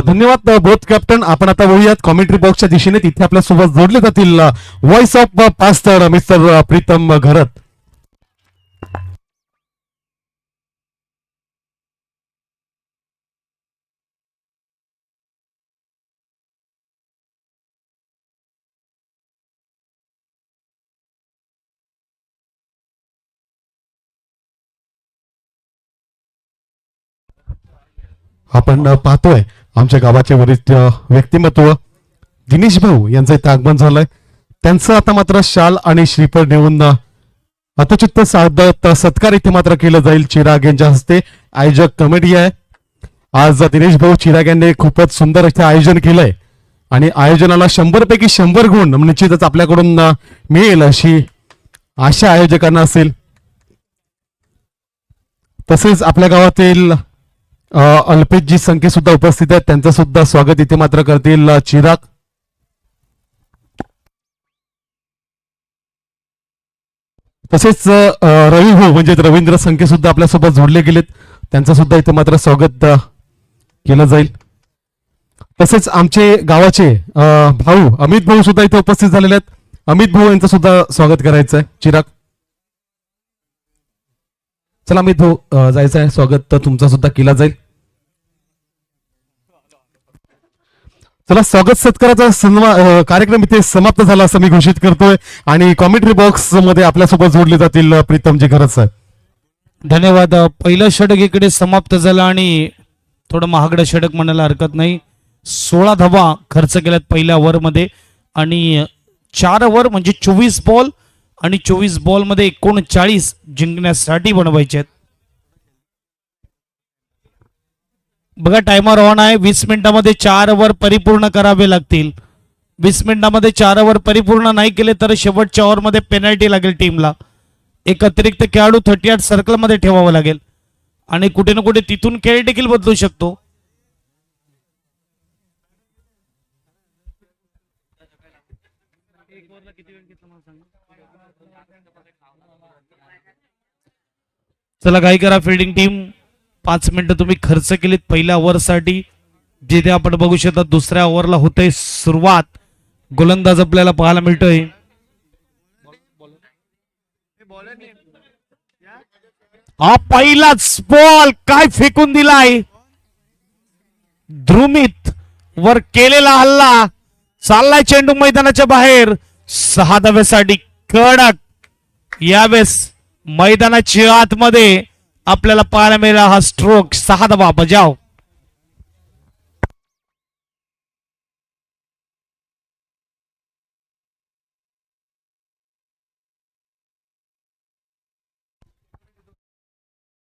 धन्यवाद बोथ कॅप्टन. आपण आता वळूयात कॉमेंट्री बॉक्सच्या दिशेने. तिथे आपल्या सोबत जोडले जातील voice of pastor mister Pritam Gharat. आपण पाहतोय आमच्या गावाचे वरिष्ठ व्यक्तिमत्व दिनेश भाऊ यांचं इथं आगमन झालंय. त्यांचं आता मात्र शाल आणि श्रीफळ नेऊन अतचित्त साधत सत्कार इथे मात्र केलं जाईल चिराग यांच्या हस्ते. आयोजक कमिटी आहे. आज दिनेश भाऊ चिराग यांनी खूपच सुंदर इथे आयोजन केलंय आणि आयोजनाला 100 पैकी 100 गुण निश्चितच आपल्याकडून मिळेल अशी आशा आयोजकांना असेल. तसेच आपल्या गावातील अल्पेशजी संख्ये सुद्धा उपस्थित आहेत. त्यांचं सुद्धा स्वागत इथे मात्र करतील चिराग. तसेच रवी भाऊ म्हणजे रवींद्र संख्ये सुद्धा आपल्यासोबत जोडले गेलेत. त्यांचं सुद्धा इथे मात्र स्वागत केलं जाईल. तसेच आमचे गावाचे भाऊ अमित भाऊ सुद्धा इथे उपस्थित झालेले आहेत. अमित भाऊ यांचं सुद्धा स्वागत करायचं आहे. चिराग, चला अमित भाऊ जायचं आहे. स्वागत तुमचा सुद्धा केला जाईल. चला, स्वागत सत्काराचा कार्यक्रम इथे समाप्त झाला असं मी घोषित करतोय आणि कॉमेंट्री बॉक्स मध्ये आपल्यासोबत जोडले जातील प्रीतमजी घरत साहेब. धन्यवाद. पहिलं षटक इकडे समाप्त झालं आणि थोडं महागडं षटक म्हणायला हरकत नाही. 16 धावा खर्च केल्यात पहिल्या ओव्हरमध्ये आणि 4 ओव्हर म्हणजे 24 बॉल आणि 24 बॉलमध्ये 39 जिंकण्यासाठी बनवायचे आहेत. बघा, टायमर ऑन आहे. 20 मिनिटांमध्ये 4 ओव्हर परिपूर्ण करावे लागतील. 20 मिनिटांमध्ये 4 ओव्हर परिपूर्ण नाही केले तर शेवटच्या ओव्हरमध्ये पेनल्टी लागेल टीमला. एक अतिरिक्त खेळाडू 38 सर्कलमध्ये ठेवावा लागेल आणि कुठे ना कुठे तिथून खेळ देखील बदलू शकतो. चला, काय करा फिल्डिंग टीम, 5 मिनिटं तुम्ही खर्च केलीत पहिल्या ओव्हरसाठी. जिथे आपण बघू शकता दुसऱ्या ओव्हरला होते सुरुवात. गोलंदाज आपल्याला पाहायला मिळतोय. हा पहिलाच बॉल काय फेकून दिलाय. ध्रुमित वर केलेला हल्ला. चाललाय चेंडू मैदानाच्या बाहेर. 6 धावेसाठी कडक यावेळेस मैदानाच्या आतमध्ये आपल्याला पाहायला मिळाला हा स्ट्रोक. 6 धावा बजाव.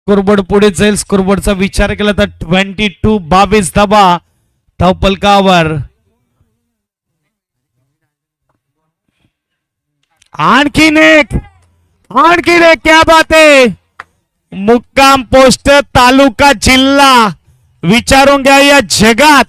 स्कोरबोर्ड पुढे जाईल. स्कोरबोर्डचा विचार केला तर 22 धावा धावपलकावर. आणखीन एक क्या बात आहे. मुक्काम पोस्ट तालुका जिल्हा विचारून घ्या या जगात.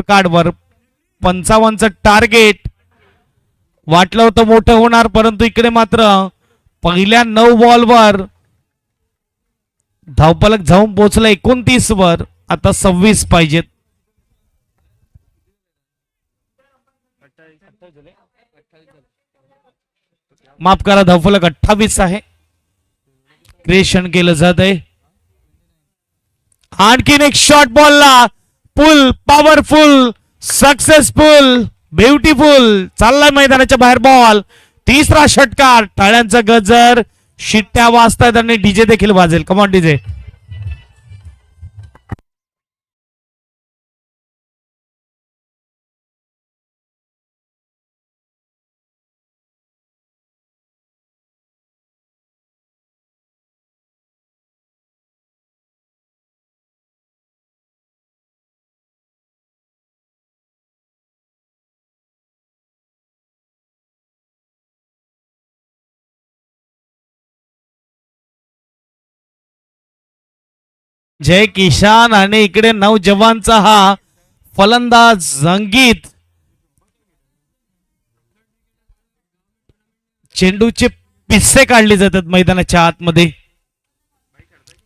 कार्डवर 55चं टार्गेट वाटलं होतं मोठं होणार, परंतु इकडे मात्र पहिल्या 9 बॉलवर धावपलक जाऊन पोहोचला 29 वर. आता 26 पाहिजेत. माफ करा, धावफलक 28 आहे. क्रिएशन केलं जात आहे. आणखीन एक शॉर्ट बॉलला फुल पॉवरफुल सक्सेसफुल ब्युटिफुल चाललाय मैदानाच्या बाहेर बॉल. 3रा षटकार. टाळ्यांचा गजर, शिट्ट्या वाजतायत आणि डीजे देखील वाजेल. Come on DJ. जय किशान आणि इकडे नौजवानचा हा फलंदाज अंकित. चेंडूचे पिस्से काढले जातात मैदानाच्या आतमध्ये.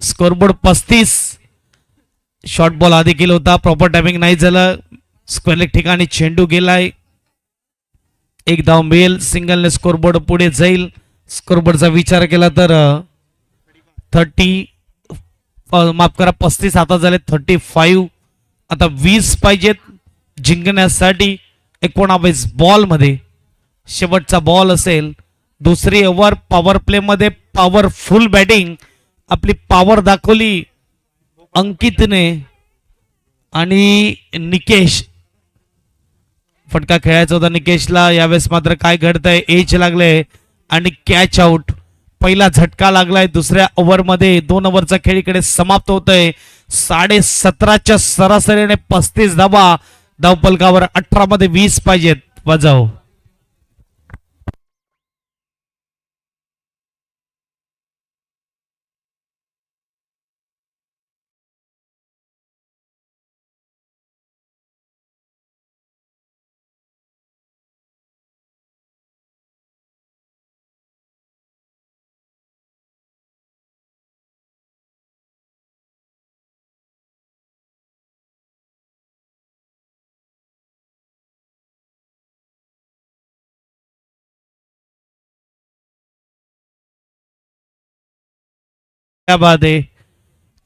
स्कोरबोर्ड 35. शॉर्ट बॉल आधी केला होता, प्रॉपर टायमिंग नाही झालं. स्क्वेअर लेग ठिकाणी चेंडू गेलाय. एक धाव मिळेल. सिंगलने स्कोरबोर्ड पुढे जाईल. स्कोरबोर्डचा विचार केला तर 35 आता झाले 35. आता 20 पाहिजेत जिंकण्यासाठी. 19 बॉल मध्ये शेवटचा बॉल असेल. दुसरी ओव्हर पॉवर प्ले मध्ये पॉवरफुल बॅटिंग आपली पॉवर दाखवली अंकितने. आणि निकेश फटका खेळायचा होता निकेशला. यावेळेस मात्र काय घडतंय, एज लागले आणि कॅच आउट. पहिला झटका लागलाय. दुसऱ्या ओव्हरमध्ये 2 ओव्हरचा खेळ इकडे समाप्त होतोय. 17.5च्या सरासरीने 35 धावा धावपलकावर. 18 मध्ये 20 पाहिजेत. बजाव. क्या बात आहे.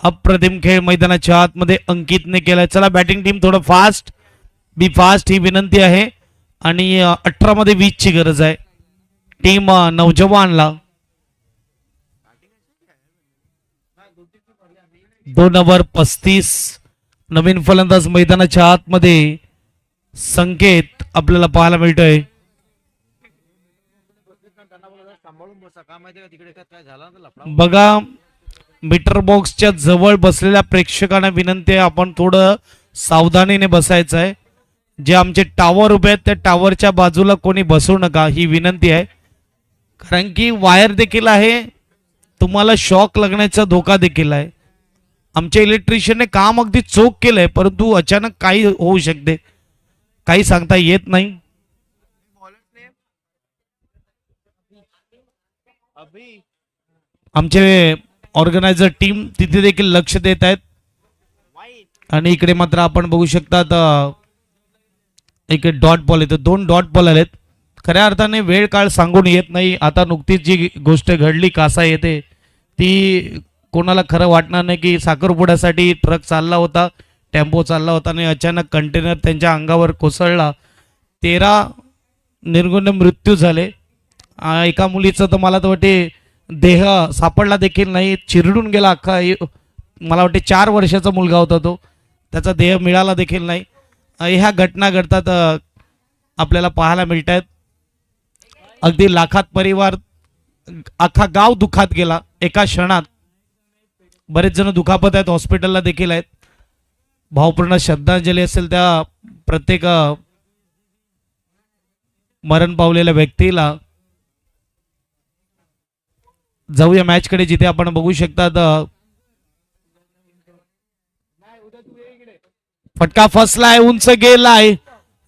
अप्रतिम खेळ मैदानाच्या आतमध्ये अंकितने केलाय. चला बॅटिंग टीम थोडं फास्ट, बी फास्ट ही विनंती आहे. आणि 18 मध्ये 20 ची गरज आहे टीम नौजवानला. 2 ओव्हर 35. नवीन फलंदाज मैदानाच्या आतमध्ये संकेत आपल्याला पाहायला मिळतोय. बघा, मीटर बॉक्सच्या जवळ बसलेल्या प्रेक्षकांना विनंती आहे, आपण थोडं सावधानीने बसायचं आहे. जे आमचे टावर उभे आहेत त्या टावरच्या बाजूला कोणी बसू नका, ही विनंती आहे. कारण की वायर देखील आहे, तुम्हाला शॉक लागण्याचा धोका देखील आहे. आमच्या इलेक्ट्रिशियनने काम अगदी चोख केलंय, परंतु अचानक काही होऊ शकते, काही सांगता येत नाही. आमचे ऑर्गनायझर टीम तिथे देखील लक्ष देत आहेत. आणि इकडे मात्र आपण बघू शकता, एक डॉट बॉल येतो, 2 डॉट बॉल आलेत. खऱ्या अर्थाने वेळ काळ सांगून येत नाही. आता नुकतीच जी गोष्ट घडली कासा येते, ती कोणाला खरं वाटणार नाही की साखरपुड्यासाठी ट्रक चालला होता, टेम्पो चालला होता आणि अचानक कंटेनर त्यांच्या अंगावर कोसळला. 13 निर्गुण मृत्यू झाले. एका मुलीचं तर मला तर वाटते देह सापडला देखील नाही, चिरडून गेला अख्खा. मला वाटते 4 वर्षाचा मुलगा होता तो, त्याचा देह मिळाला देखील नाही. ह्या घटना घडतात, आपल्याला पाहायला मिळत आहेत. अगदी लाखात परिवार, अख्खा गाव दुखात गेला एका क्षणात. बरेच जण दुखापत आहेत, हॉस्पिटलला देखील आहेत. भावपूर्ण श्रद्धांजली असेल त्या प्रत्येक मरण पावलेल्या व्यक्तीला. जाऊया मॅच कडे, जिथे आपण बघू शकतात फटका फसलाय, उंच गेलाय.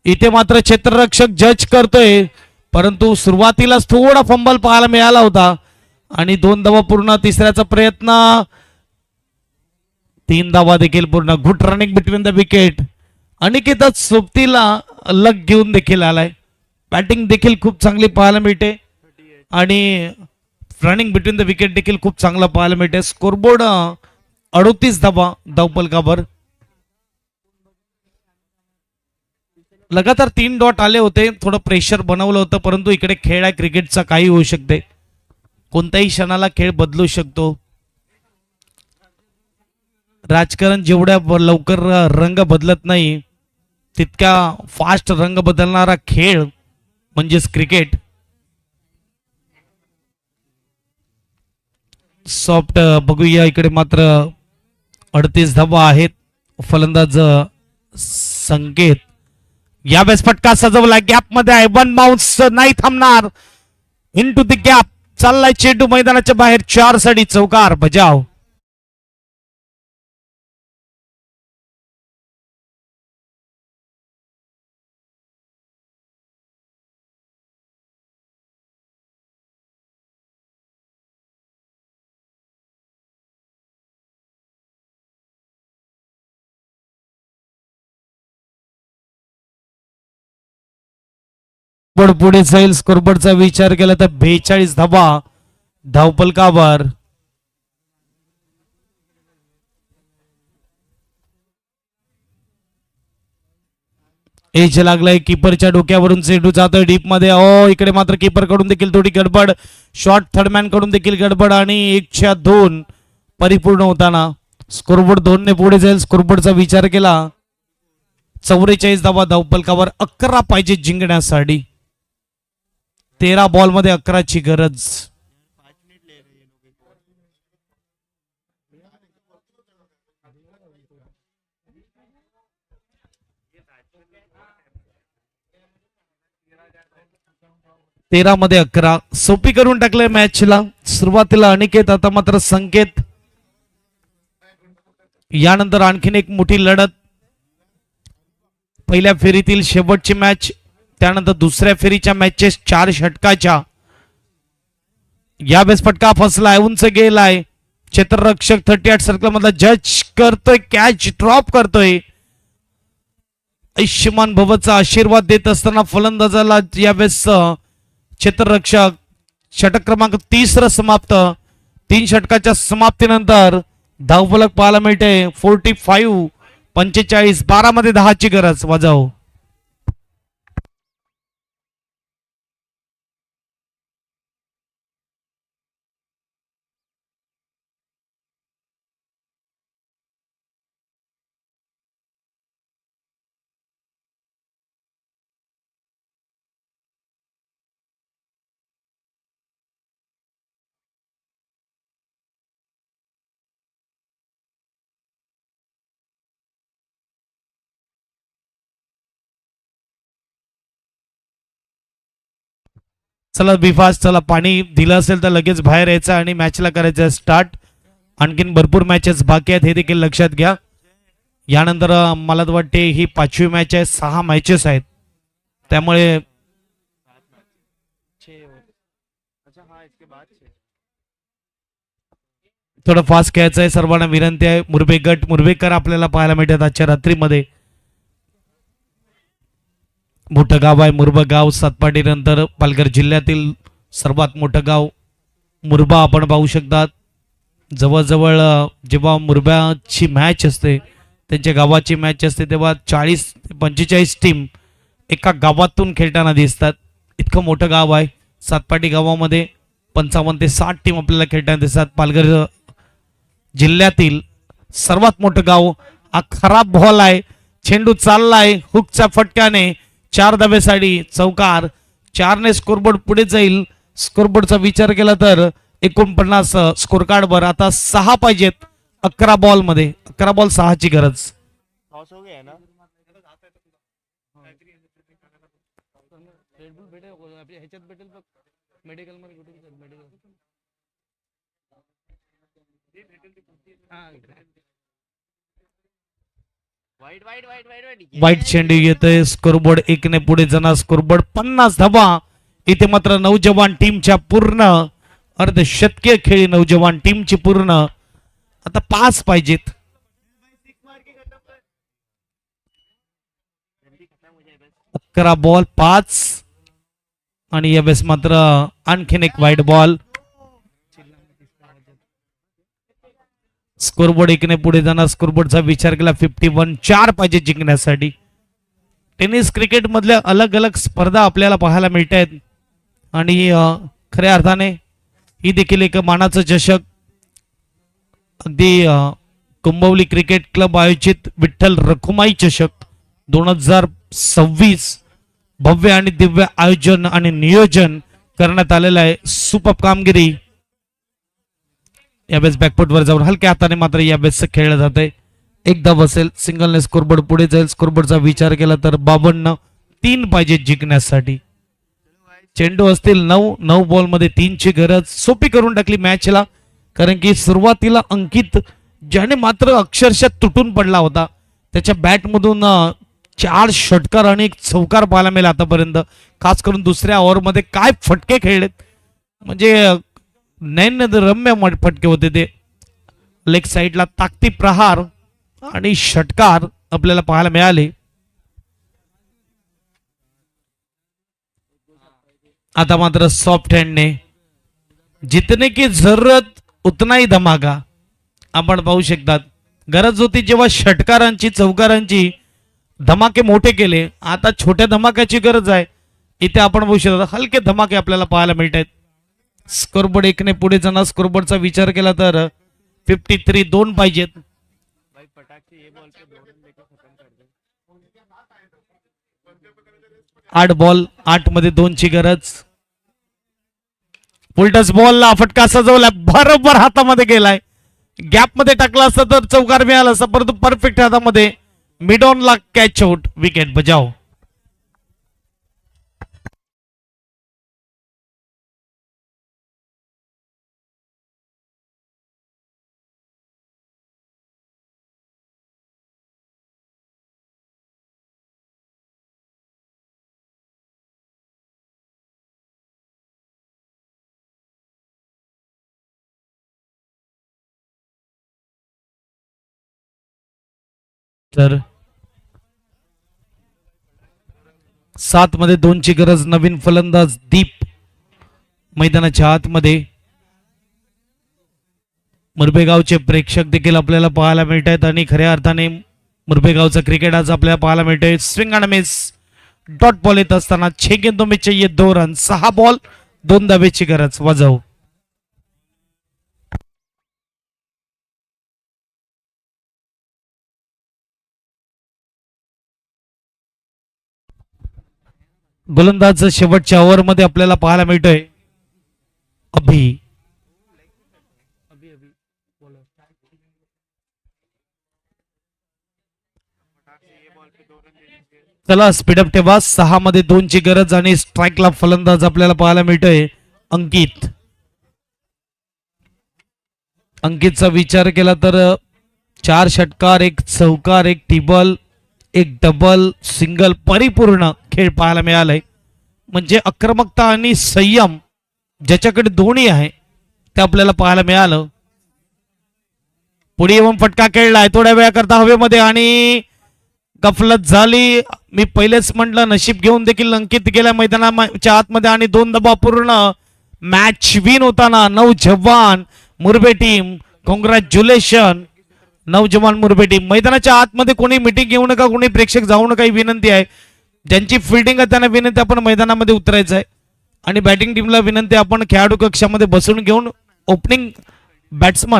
इथे मात्र क्षेत्ररक्षक जज करतोय, परंतु सुरुवातीलाच थोडा फंबल पाहायला मिळाला होता. आणि 2 धावा पूर्ण, तिसऱ्याचा प्रयत्न, 3 धावा देखील पूर्ण. Good running between the wicket. Aniket सोबतीला लग घेऊन देखील आलाय. बॅटिंग देखील खूप चांगली पाहायला मिळते आणि रनिंग बिटवीन द विकेट देखील खूप चांगला पाहायला मिळते. स्कोरबोर्ड 38 धावा धावपलकावर. लगातार 3 डॉट आले होते, थोडं प्रेशर बनवलं होतं, परंतु इकडे खेळ आहे क्रिकेटचा, काही होऊ शकते. कोणत्याही क्षणाला खेळ बदलू शकतो. राजकारण जेवढ्या लवकर रंग बदलत नाही, तितका फास्ट रंग बदलणारा खेळ म्हणजेच क्रिकेट. सॉफ्ट बघूया, इकडे मात्र 38 धावा आहेत. फलंदाज संकेत, यावेळेस फटका सजवला, गॅप मध्ये आहे, 1 बाउन्स नाही थांबणार. इनटू द गॅप चाललाय चेंडू मैदानाच्या बाहेर, 4 साठी चौकार बजाव. पुढे जाईल. स्कोरबोर्डचा विचार केला तर 42 धावा धावपलकावर. एज लागलाय, कीपरच्या डोक्यावरून चेंडू जातोय डीप मध्ये. इकडे मात्र कीपर कडून देखील थोडी गडबड, शॉर्ट थर्डमॅन कडून देखील गडबड आणि 1/2 परिपूर्ण होताना स्कोरबोर्ड 2 ने पुढे जाईल. स्कोरबोर्डचा विचार केला, 44 धावा धावपलकावर. 11 पाहिजे जिंकण्यासाठी. 13 बॉल मध्ये 11ची गरज. तेरा मध्ये 11 सोपी करून टाकले मॅचला. सुरुवातीला अनिकेत, आता मात्र संकेत. यानंतर आणखीन एक मोठी लढत. पहिल्या फेरीतील शेवटची मॅच, त्यानंतर दुसऱ्या फेरीच्या मॅचेस 4 षटकाच्या. यावेळेस फटका फसलाय, उंच गेलाय. क्षेत्ररक्षक 38 सर्कल मधला जज करतोय, कॅच ड्रॉप करतोय. आयुष्यमान भवचा आशीर्वाद देत असताना फलंदाजाला यावेळेस क्षेत्ररक्षक. षटक क्रमांक 30 समाप्त. 3 षटकाच्या समाप्तीनंतर धावफलक पाहायला मिळते 45. 12 मध्ये 10ची गरज. वाजव. चला बिफास्ट, चला पाणी दिलं असेल तर लगेच बाहेर यायचं आणि मॅचला करायचं स्टार्ट. आणखीन भरपूर मॅचेस बाकी आहेत हे देखील लक्षात घ्या. यानंतर मला तर वाटते ही 5वी मॅच आहे, 6 मॅचेस आहेत, त्यामुळे थोडं फास्ट खेळायचं आहे. सर्वांना विनंती आहे. मुरबे गट, मुरबेकर आपल्याला पाहायला मिळतात आजच्या रात्रीमध्ये. मोठं गाव आहे मुरबा गाव. सातपाटी नंतर पालघर जिल्ह्यातील सर्वात मोठं गाव मुरबा आपण पाहू शकतात. जवळजवळ जेव्हा मुरब्याची मॅच असते, त्यांच्या गावाची मॅच असते, तेव्हा 40 ते 45 टीम एका गावातून खेळताना दिसतात. इतकं मोठं गाव आहे. सातपाटी गावामध्ये 55 ते 60 टीम आपल्याला खेळताना दिसतात. पालघर जिल्ह्यातील सर्वात मोठं गाव. हा खराब बॉल आहे, चेंडू चाललाय हुकच्या फटक्याने 4 धाब्यासाठी चौकार. 4ने स्कोरबोर्ड पुढे जाईल. स्कोरबोर्डचा विचार केला तर 49 स्कोर कार्डवर आता 6 पाहिजेत 11 बॉल मध्ये. 11 बॉल 6ची गरज. वाईट चेंडू येतोय. स्कोरबोर्ड 1ने पुढे जाणार. स्कोरबोर्ड 50 धावा. इथे मात्र नौजवान टीमच्या पूर्ण अर्धशतकीय खेळी नौजवान टीमची पूर्ण. आता 5 पाहिजेत. अकरा बॉल 5 आणि यावेळेस मात्र आणखीन एक वाईट बॉल. स्कोरबोर्ड 1ने पुढे जाणार. स्कोरबोर्डचा विचार केला 51. 4 पाहिजे जिंकण्यासाठी. टेनिस क्रिकेट मधल्या अलग अलग स्पर्धा आपल्याला पाहायला मिळत आहेत आणि खऱ्या अर्थाने ही देखील एक मानाचं चषक. अगदी कुंभवली क्रिकेट क्लब आयोजित विठ्ठल रखुमाई चषक 2026 भव्य आणि दिव्य आयोजन आणि नियोजन करण्यात आलेलं आहे. सुपर कामगिरी. यावेळेस बॅकफुटवर जाऊन हलक्या हाताने मात्र यावेळेस खेळलं जाते. एकदा बसेल. सिंगलने स्कोरबोर्ड पुढे जाईल. स्कोरबोर्डचा विचार केला तर 52. 3 पाहिजे जिंकण्यासाठी. चेंडू असतील 9 बॉल मध्ये 3ची गरज. सोपी करून टाकली मॅचला, कारण की सुरुवातीला अंकित ज्याने मात्र अक्षरशः तुटून पडला होता, त्याच्या बॅटमधून 4 षटकार आणि 1 चौकार पाहायला मिळाला आतापर्यंत. खास करून दुसऱ्या ओव्हरमध्ये काय फटके खेळलेत, म्हणजे नयनरम्य फटके होते ते. लेग साईडला ताकती प्रहार आणि षटकार आपल्याला पाहायला मिळाले. आता मात्र सॉफ्ट हँडने जितने की जरूरत उतना ही धमाका आपण पाहू शकतात. गरज होती जेव्हा षटकारांची चौकारांची, धमाके मोठे केले. आता छोट्या धमाक्याची गरज आहे. इथे आपण पाहू शकतो हलके धमाके आपल्याला पाहायला मिळत आहेत. स्कोरबोर्ड 1ने पुढे जाणार. स्कोरबोर्डचा विचार केला तर 53. 2 पाहिजेत. 8 बॉल 8 मध्ये 2ची गरज. उलटच बॉलला फटका सजवला, बरोबर हातामध्ये गेलाय. गॅप मध्ये टाकला असता तर चौकार मिळाला असता, परंतु परफेक्ट हातामध्ये मिड ऑन ला कॅच आउट. विकेट बजाव. तर 7 मध्ये 2ची गरज. नवीन फलंदाज दीप मैदानाच्या आतमध्ये. मुरबेगावचे प्रेक्षक देखील आपल्याला पाहायला मिळत आहेत आणि खऱ्या अर्थाने मुरबेगावचा क्रिकेट आज आपल्याला पाहायला मिळतोय. स्विंग आणि मिस डॉट बॉल येत असताना 6 गेंदों में चाहिए 2 रन. 6 बॉल 2 धाब्याची गरज. वाजव. गोलंदाज शेवटच्या ओव्हर मध्ये आपल्याला पाहायला मिळतोय अभि. चला स्पीडअप ठेवा. 6 मध्ये 2 ची गरज आणि स्ट्राईकला फलंदाज आपल्याला पाहायला मिळतोय अंकित. अंकितचा विचार केला तर 4 षटकार, 1 चौकार, 1 टिबल, 1 डबल, सिंगल, परिपूर्ण खेळ पाहायला मिळालाय. म्हणजे आक्रमकता आणि संयम ज्याच्याकडे दोन्ही आहे ते आपल्याला पाहायला मिळालं. पुढे येऊन फटका खेळलाय थोड्या वेळाकरता हवेमध्ये आणि गफलत झाली. मी पहिलेच म्हटलं नशीब घेऊन देखील अंकित गेल्या मैदानाच्या आतमध्ये आणि 2 दबाव पूर्ण मॅच विन होताना नौजवान मुरबे टीम. कॉंग्रॅच्युलेशन नौजवान मुरबे टीम. मैदानाच्या आतमध्ये कोणी मिटिंग घेऊ नका, कोणी प्रेक्षक जाऊ नका ही विनंती आहे. ज्यांची फिल्डिंग आहे त्यांना विनंती आपण मैदानामध्ये उतरायचं आहे आणि बॅटिंग टीमला विनंती आपण खेळाडू कक्षामध्ये बसून घेऊन ओपनिंग बॅट्समन